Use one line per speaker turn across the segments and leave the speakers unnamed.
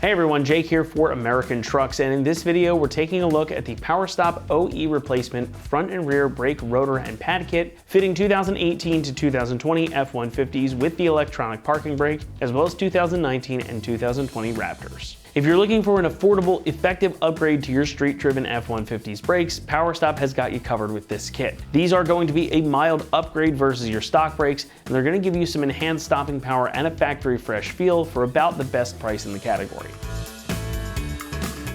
Hey everyone, Jake here for American Trucks, and in this video we're taking a look at the PowerStop OE replacement front and rear brake rotor and pad kit fitting 2018 to 2020 F-150s with the electronic parking brake, as well as 2019 and 2020 Raptors. If you're looking for an affordable, effective upgrade to your street-driven F-150's brakes, PowerStop has got you covered with this kit. These are going to be a mild upgrade versus your stock brakes, and they're going to give you some enhanced stopping power and a factory fresh feel for about the best price in the category.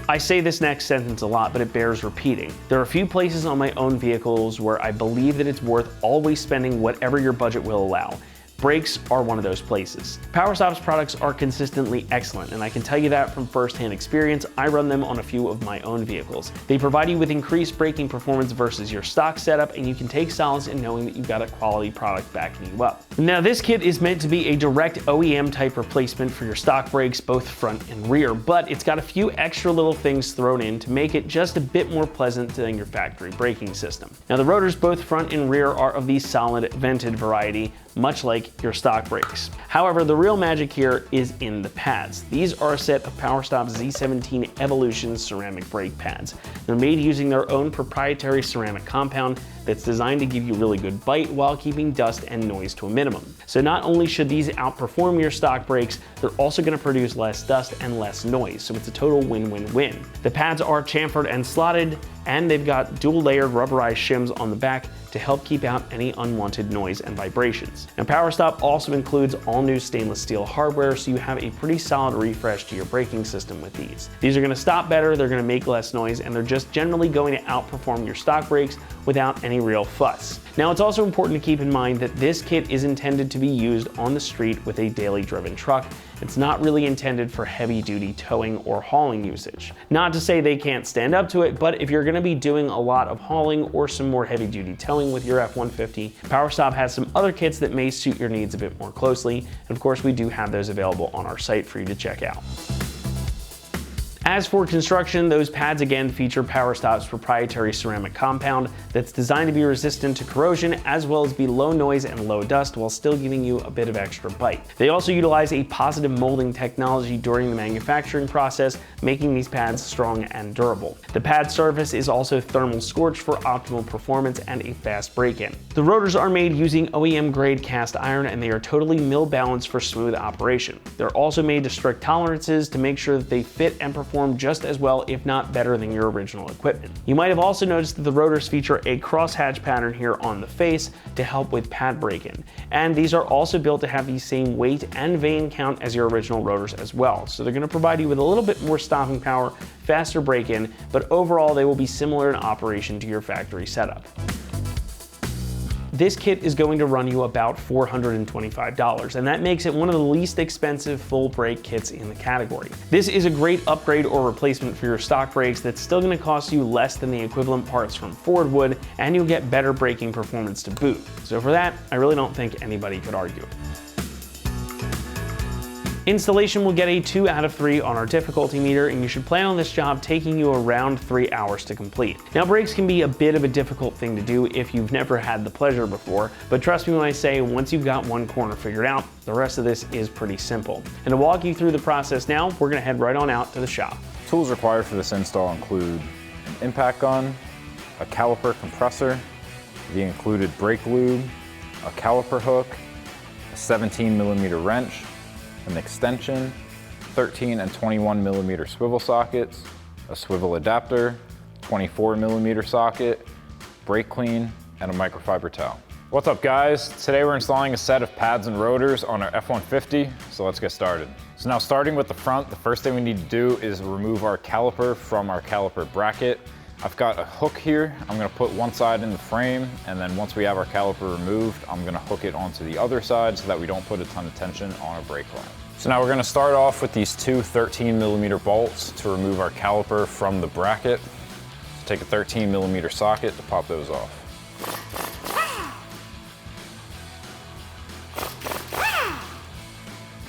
I say this next sentence a lot, but it bears repeating. There are a few places on my own vehicles where I believe that it's worth always spending whatever your budget will allow. Brakes are one of those places. PowerStop's products are consistently excellent, and I can tell you that from first-hand experience. I run them on a few of my own vehicles. They provide you with increased braking performance versus your stock setup, and you can take solace in knowing that you've got a quality product backing you up. Now, this kit is meant to be a direct OEM type replacement for your stock brakes, both front and rear, but it's got a few extra little things thrown in to make it just a bit more pleasant than your factory braking system. Now, the rotors, both front and rear, are of the solid vented variety, much like your stock brakes. However, the real magic here is in the pads. These are a set of PowerStop Z17 Evolution ceramic brake pads. They're made using their own proprietary ceramic compound that's designed to give you really good bite while keeping dust and noise to a minimum. So not only should these outperform your stock brakes, they're also going to produce less dust and less noise, so it's a total win-win-win. The pads are chamfered and slotted, and they've got dual layered rubberized shims on the back to help keep out any unwanted noise and vibrations. Now, PowerStop also includes all new stainless steel hardware, so you have a pretty solid refresh to your braking system with these. These are going to stop better, they're going to make less noise, and they're just generally going to outperform your stock brakes without any real fuss. Now, it's also important to keep in mind that this kit is intended to be used on the street with a daily driven truck. It's not really intended for heavy duty towing or hauling usage. Not to say they can't stand up to it, but if you're gonna be doing a lot of hauling or some more heavy duty towing with your F-150, PowerStop has some other kits that may suit your needs a bit more closely. And of course, we do have those available on our site for you to check out. As for construction, those pads again feature PowerStop's proprietary ceramic compound that's designed to be resistant to corrosion as well as be low noise and low dust while still giving you a bit of extra bite. They also utilize a positive molding technology during the manufacturing process, making these pads strong and durable. The pad surface is also thermal scorched for optimal performance and a fast break-in. The rotors are made using OEM grade cast iron, and they are totally mill balanced for smooth operation. They're also made to strict tolerances to make sure that they fit and perform just as well, if not better, than your original equipment. You might have also noticed that the rotors feature a crosshatch pattern here on the face to help with pad break-in. And these are also built to have the same weight and vane count as your original rotors as well. So they're going to provide you with a little bit more stopping power, faster break-in, but overall they will be similar in operation to your factory setup. This kit is going to run you about $425, and that makes it one of the least expensive full brake kits in the category. This is a great upgrade or replacement for your stock brakes that's still going to cost you less than the equivalent parts from Ford would, and you'll get better braking performance to boot. So for that, I really don't think anybody could argue. Installation will get a 2 out of 3 on our difficulty meter, and you should plan on this job taking you around 3 hours to complete. Now, brakes can be a bit of a difficult thing to do if you've never had the pleasure before, but trust me when I say once you've got one corner figured out, the rest of this is pretty simple. And to walk you through the process now, we're gonna head right on out to the shop.
Tools required for this install include an impact gun, a caliper compressor, the included brake lube, a caliper hook, a 17mm wrench, an extension, 13 and 21mm swivel sockets, a swivel adapter, 24mm socket, brake clean, and a microfiber towel. What's up guys? Today we're installing a set of pads and rotors on our F-150, so let's get started. So now starting with the front, the first thing we need to do is remove our caliper from our caliper bracket. I've got a hook here. I'm gonna put one side in the frame, and then once we have our caliper removed, I'm gonna hook it onto the other side so that we don't put a ton of tension on our brake line. So now we're gonna start off with these two 13mm bolts to remove our caliper from the bracket. So take a 13mm socket to pop those off.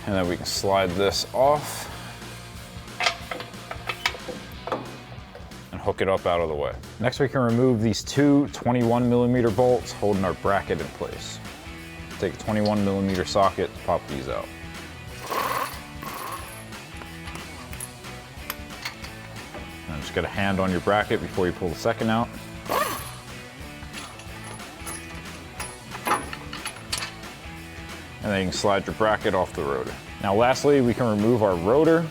And then we can slide this off and hook it up out of the way. Next, we can remove these two 21mm bolts holding our bracket in place. Take a 21mm socket to pop these out. get a hand on your bracket before you pull the second out. And then you can slide your bracket off the rotor. Now lastly, we can remove our rotor.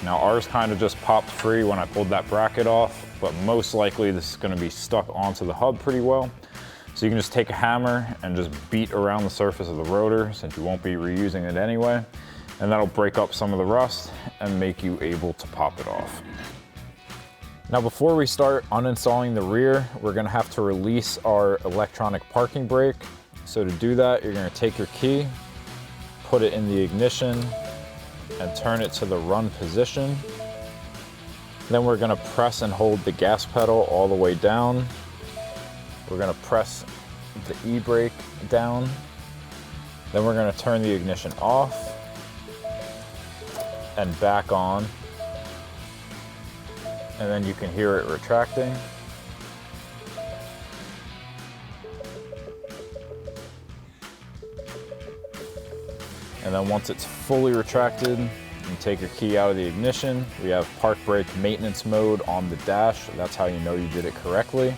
Now ours kind of just popped free when I pulled that bracket off, but most likely this is gonna be stuck onto the hub pretty well. So you can just take a hammer and just beat around the surface of the rotor, since you won't be reusing it anyway, and that'll break up some of the rust and make you able to pop it off. Now before we start uninstalling the rear, we're gonna have to release our electronic parking brake. So to do that, you're gonna take your key, put it in the ignition, and turn it to the run position. Then we're gonna press and hold the gas pedal all the way down. We're gonna press the e-brake down. Then we're gonna turn the ignition off and back on. And then you can hear it retracting. And then once it's fully retracted, you take your key out of the ignition. We have park brake maintenance mode on the dash. That's how you know you did it correctly.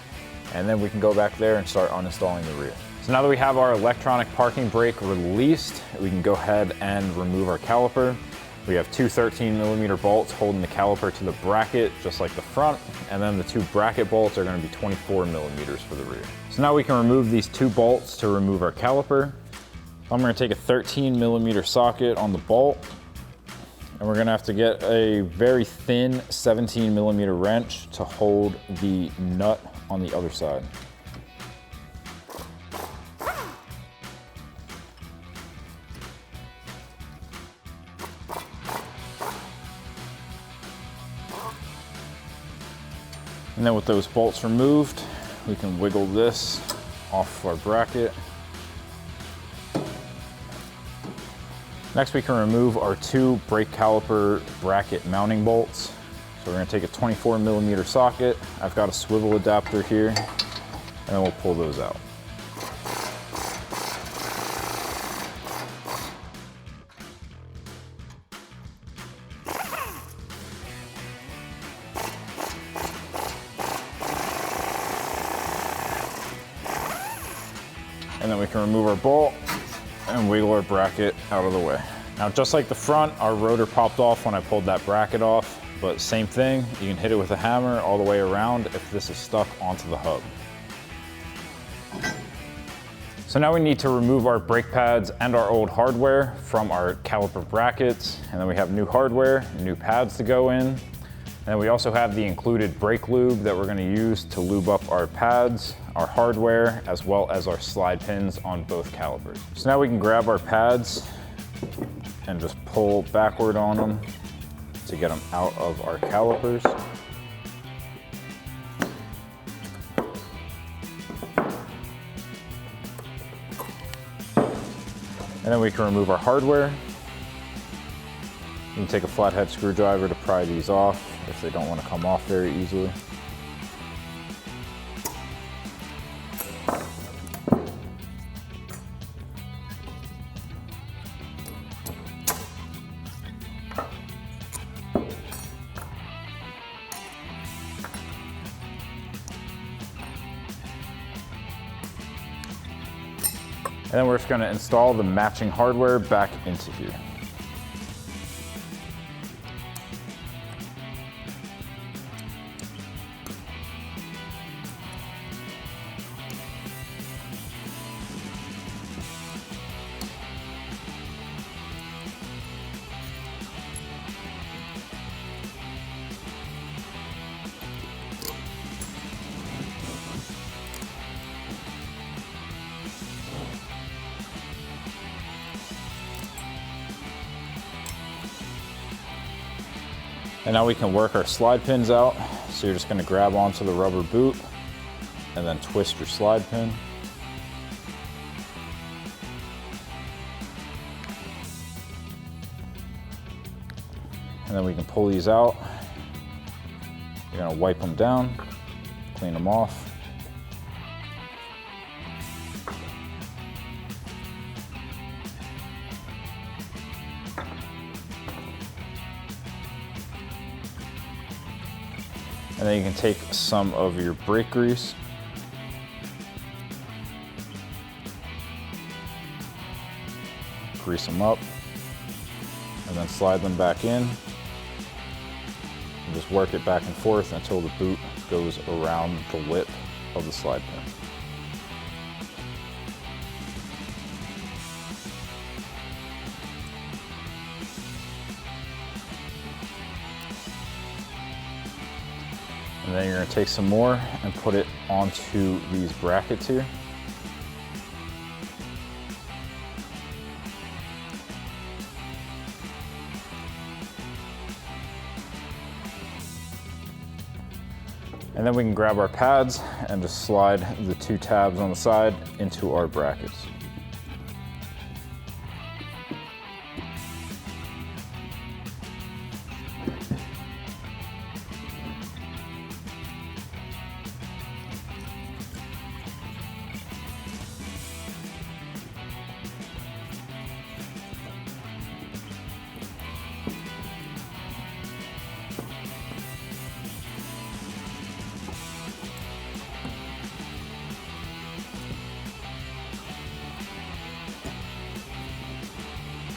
And then we can go back there and start uninstalling the rear. So now that we have our electronic parking brake released, we can go ahead and remove our caliper. We have two 13mm bolts holding the caliper to the bracket, just like the front. And then the two bracket bolts are gonna be 24mm for the rear. So now we can remove these two bolts to remove our caliper. I'm gonna take a 13mm socket on the bolt, and we're gonna have to get a very thin 17mm wrench to hold the nut on the other side. And then with those bolts removed, we can wiggle this off our bracket. Next, we can remove our two brake caliper bracket mounting bolts. So we're gonna take a 24mm socket. I've got a swivel adapter here, and then we'll pull those out. And then we can remove our bolt and wiggle our bracket out of the way. Now, just like the front, our rotor popped off when I pulled that bracket off, but same thing, you can hit it with a hammer all the way around if this is stuck onto the hub. So now we need to remove our brake pads and our old hardware from our caliper brackets, and then we have new hardware, new pads to go in. And then we also have the included brake lube that we're gonna use to lube up our pads, our hardware, as well as our slide pins on both calipers. So now we can grab our pads and just pull backward on them to get them out of our calipers. And then we can remove our hardware. You can take a flathead screwdriver to pry these off if they don't want to come off very easily. And then we're just going to install the matching hardware back into here. And now we can work our slide pins out. So you're just going to grab onto the rubber boot and then twist your slide pin. And then we can pull these out. You're going to wipe them down, clean them off. And And then you can take some of your brake grease, grease them up, and then slide them back in. And just work it back and forth until the boot goes around the lip of the slide pin. And then you're going to take some more and put it onto these brackets here. And then we can grab our pads and just slide the 2 tabs on the side into our brackets.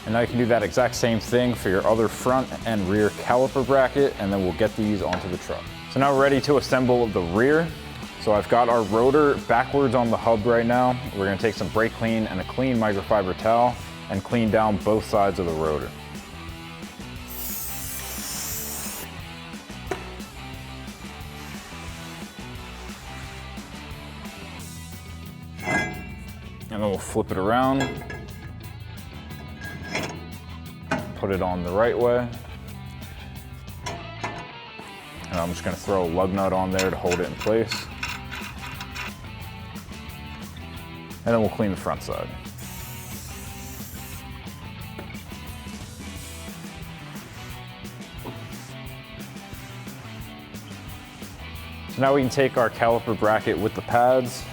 And now you can do that exact same thing for your other front and rear caliper bracket, and then we'll get these onto the truck. So now we're ready to assemble the rear. So I've got our rotor backwards on the hub right now. We're gonna take some brake clean and a clean microfiber towel and clean down both sides of the rotor. And then we'll flip it around. Put it on the right way. And I'm just gonna throw a lug nut on there to hold it in place. And then we'll clean the front side. So now we can take our caliper bracket with the pads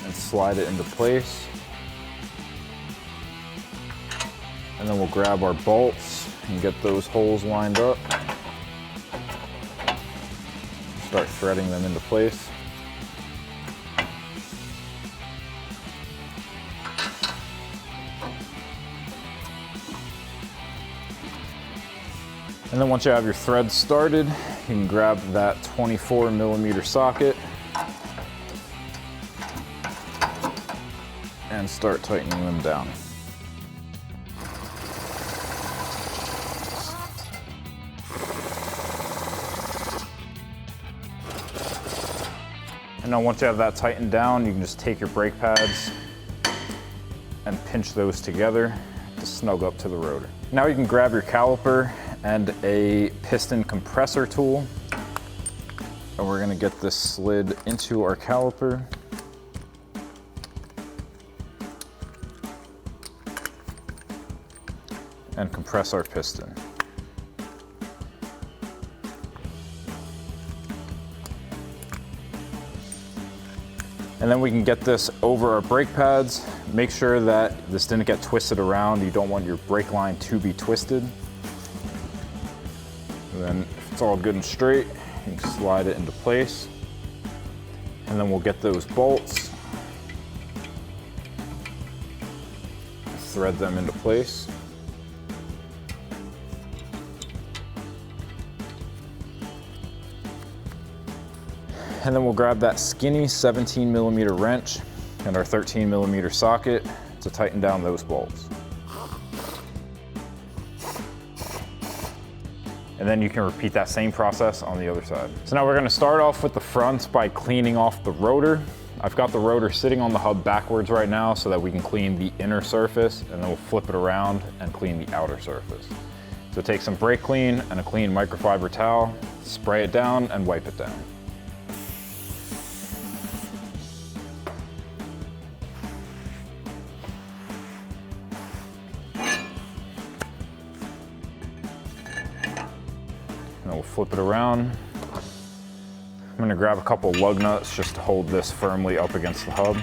and slide it into place. And then we'll grab our bolts and get those holes lined up. Start threading them into place. And then once you have your threads started, you can grab that 24mm socket and start tightening them down. And now once you have that tightened down, you can just take your brake pads and pinch those together to snug up to the rotor. Now you can grab your caliper and a piston compressor tool. And we're gonna get this slid into our caliper. And compress our piston. And then we can get this over our brake pads. Make sure that this didn't get twisted around. You don't want your brake line to be twisted. And then if it's all good and straight, you can slide it into place. And then we'll get those bolts, thread them into place. And then we'll grab that skinny 17mm wrench and our 13mm socket to tighten down those bolts. And then you can repeat that same process on the other side. So now we're gonna start off with the front by cleaning off the rotor. I've got the rotor sitting on the hub backwards right now so that we can clean the inner surface, and then we'll flip it around and clean the outer surface. So take some brake clean and a clean microfiber towel, spray it down and wipe it down. And we'll flip it around. I'm gonna grab a couple lug nuts just to hold this firmly up against the hub.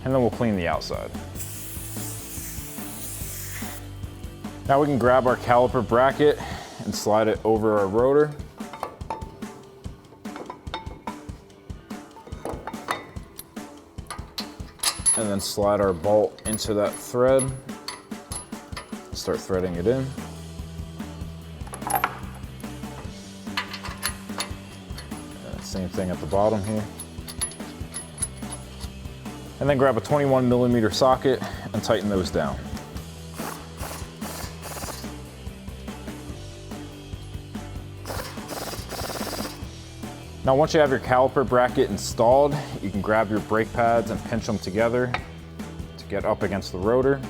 And then we'll clean the outside. Now we can grab our caliper bracket and slide it over our rotor. And then slide our bolt into that thread. Start threading it in. Same thing at the bottom here. And then grab a 21mm socket and tighten those down. Now once you have your caliper bracket installed, you can grab your brake pads and pinch them together to get up against the rotor.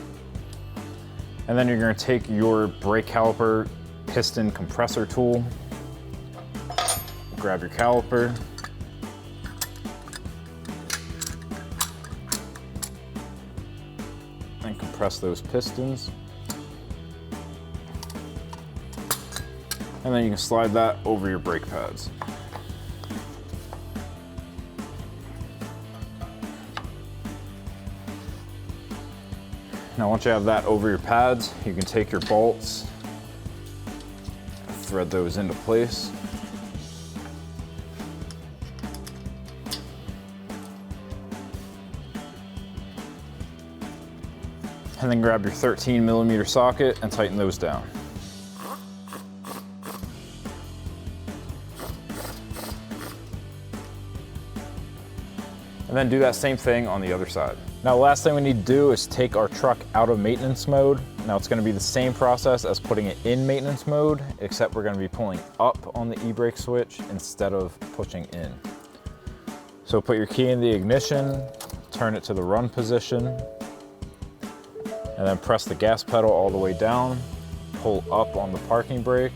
And then you're going to take your brake caliper piston compressor tool, grab your caliper, and compress those pistons. And then you can slide that over your brake pads. Now once you have that over your pads, you can take your bolts, thread those into place. And then grab your 13mm socket and tighten those down. And then do that same thing on the other side. Now, the last thing we need to do is take our truck out of maintenance mode. Now it's gonna be the same process as putting it in maintenance mode, except we're gonna be pulling up on the e-brake switch instead of pushing in. So put your key in the ignition, turn it to the run position, and then press the gas pedal all the way down, pull up on the parking brake,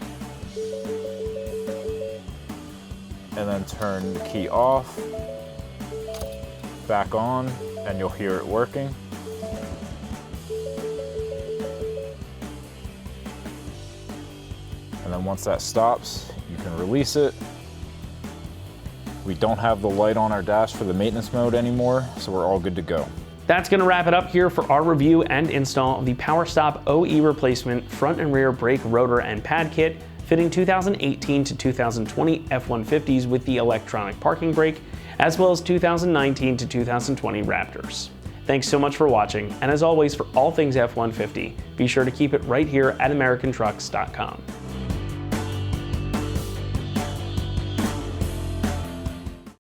and then turn the key off, back on, and you'll hear it working. And then once that stops, you can release it. We don't have the light on our dash for the maintenance mode anymore, so we're all good to go.
That's going to wrap it up here for our review and install of the PowerStop OE replacement front and rear brake rotor and pad kit fitting 2018 to 2020 F-150s with the electronic parking brake, as well as 2019 to 2020 Raptors. Thanks so much for watching, and as always, for all things F-150, be sure to keep it right here at AmericanTrucks.com.